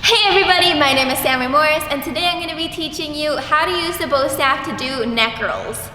Hey everybody, my name is Samery Morris, and today I'm going to be teaching you how to use the bow staff to do neck rolls.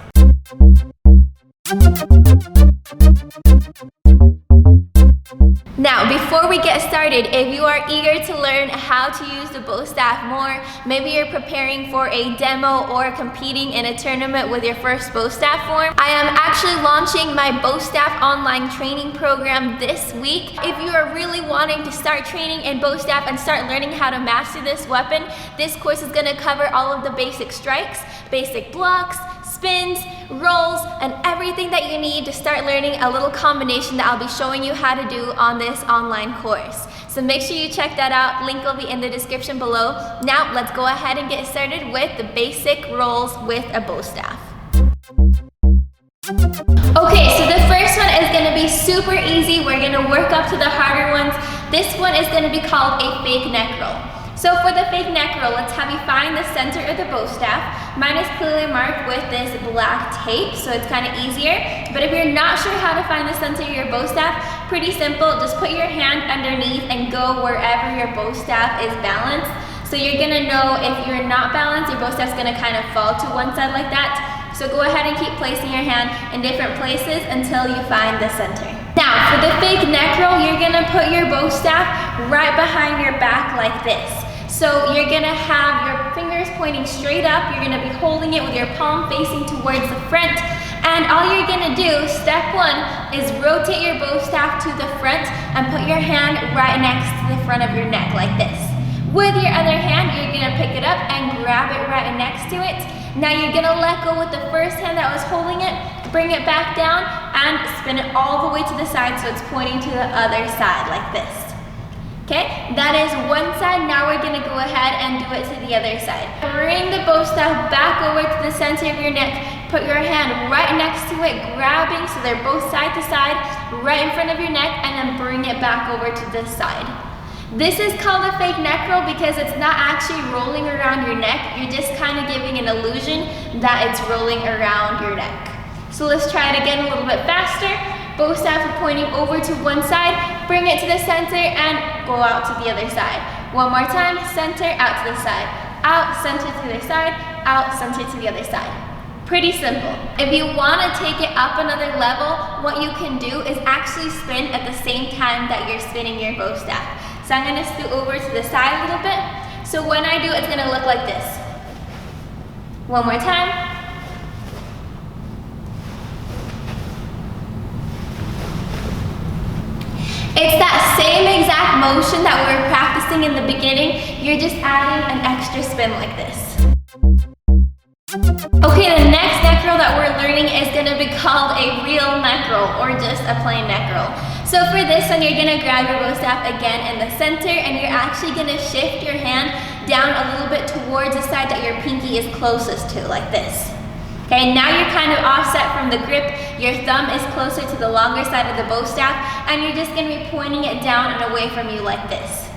Now, before we get started, if you are eager to learn how to use the bow staff more, maybe you're preparing for a demo or competing in a tournament with your first bow staff form, I am actually launching my bow staff online training program this week. If you are really wanting to start training in bow staff and start learning how to master this weapon, this course is going to cover all of the basic strikes, basic blocks, spins, rolls, and everything that you need to start learning a little combination that I'll be showing you how to do on this online course. So make sure you check that out. Link will be in the description below. Now let's go ahead and get started with the basic rolls with a bow staff. Okay, so the first one is going to be super easy. We're going to work up to the harder ones. This one is going to be called a fake neck roll. So for the fake neck roll, let's have you find the center of the bow staff. Mine is clearly marked with this black tape, so it's kind of easier. But if you're not sure how to find the center of your bow staff, pretty simple. Just put your hand underneath and go wherever your bow staff is balanced. So you're gonna know if you're not balanced, your bow staff's gonna kind of fall to one side like that. So go ahead and keep placing your hand in different places until you find the center. Now, for the fake neck roll, you're gonna put your bow staff right behind your back like this. So you're gonna have your fingers pointing straight up. You're gonna be holding it with your palm facing towards the front. And all you're gonna do, step one, is rotate your bow staff to the front and put your hand right next to the front of your neck like this. With your other hand, you're gonna pick it up and grab it right next to it. Now you're gonna let go with the first hand that was holding it, bring it back down, and spin it all the way to the side so it's pointing to the other side like this. Okay, that is one side. Now we're gonna go ahead and do it to the other side. Bring the bow staff back over to the center of your neck. Put your hand right next to it, grabbing so they're both side to side, right in front of your neck, and then bring it back over to this side. This is called a fake neck roll because it's not actually rolling around your neck. You're just kind of giving an illusion that it's rolling around your neck. So let's try it again a little bit faster. Bow staff pointing over to one side, bring it to the center and go out to the other side. One more time, center, out to the side. Out, center to the side, out, center to the other side. Pretty simple. If you want to take it up another level, what you can do is actually spin at the same time that you're spinning your bow staff. So I'm going to scoot over to the side a little bit. So when I do, it's going to look like this. One more time. It's that same exact motion that we were practicing in the beginning. You're just adding an extra spin like this. Okay, the next neck roll that we're learning is going to be called a real neck roll or just a plain neck roll. So for this one, you're going to grab your bow staff again in the center and you're actually going to shift your hand down a little bit towards the side that your pinky is closest to, like this. Okay, now you're kind of offset from the grip. Your thumb is closer to the longer side of the bow staff and you're just going to be pointing it down and away from you like this.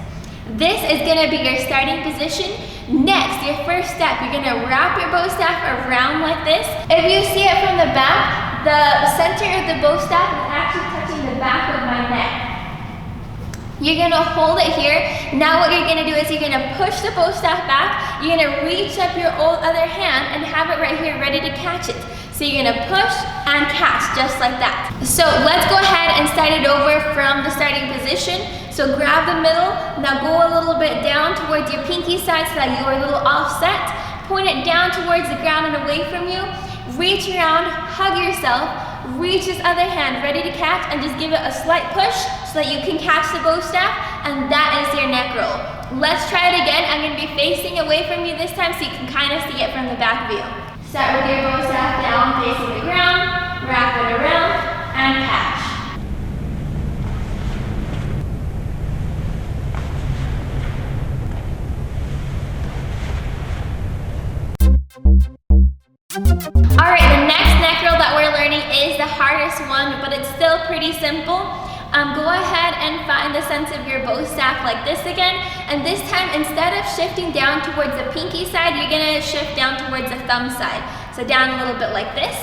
This is going to be your starting position. Next, your first step, you're going to wrap your bow staff around like this. If you see it from the back, the center of the bow staff is actually touching the back of my neck. You're going to hold it here. Now what you're going to do is you're going to push the bow staff back. You're going to reach up your other hand and have it right here ready to catch it. So you're going to push and catch just like that. So let's go ahead and start it over from the starting position. So grab the middle. Now go a little bit down towards your pinky side so that you are a little offset. Point it down towards the ground and away from you. Reach around, hug yourself. Reach this other hand ready to catch and just give it a slight push so that you can catch the bow staff, and that is your neck roll. Let's try it again. I'm going to be facing away from you this time so you can kind of see it from the back view. Start with your bow staff down facing the ground, wrap it around, and catch. Alright, the next neck roll that we're learning is the hardest one, but it's still pretty simple. Go ahead and find the center of your bow staff like this again, and this time instead of shifting down towards the pinky side, you're going to shift down towards the thumb side. So down a little bit like this,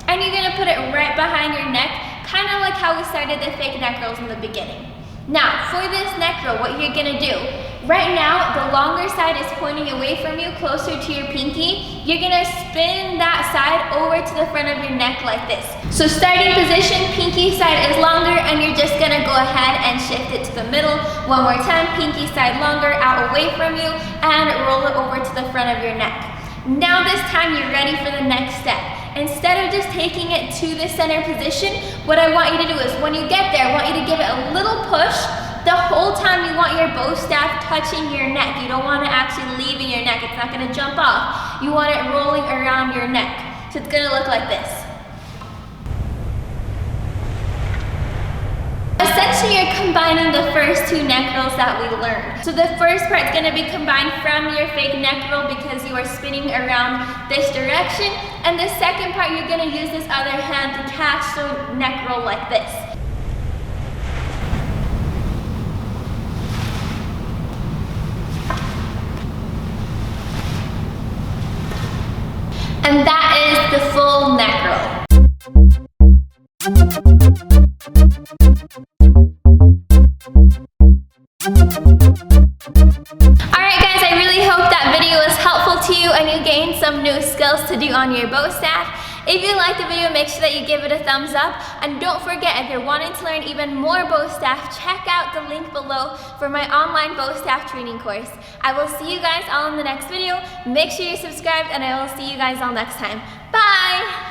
and you're going to put it right behind your neck, kind of like how we started the fake neck rolls in the beginning. Now, for this neck roll, what you're gonna do, Right now, the longer side is pointing away from you, closer to your pinky. You're gonna spin that side over to the front of your neck like this. So starting position, pinky side is longer, and you're just gonna go ahead and shift it to the middle. One more time, pinky side longer, out away from you, and roll it over to the front of your neck. Now this time you're ready for the next step. Instead of just taking it to the center position, what I want you to do is when you get there, I want you to give it a little push. The whole time you want your bow staff touching your neck. You don't want it actually leaving your neck. It's not gonna jump off. You want it rolling around your neck. So it's gonna look like this. Essentially, you're combining the first two neck rolls that we learned. So the first part is gonna be combined from your fake neck roll because you are spinning around this direction. And the second part, you're gonna use this other hand to catch the neck roll like this. And that is the full neck roll. Alright guys, I really hope that video was helpful to you and you gained some new skills to do on your bow staff. If you liked the video, make sure that you give it a thumbs up. And don't forget, if you're wanting to learn even more bow staff, check out the link below for my online bow staff training course. I will see you guys all in the next video. Make sure you're subscribed and I will see you guys all next time. Bye!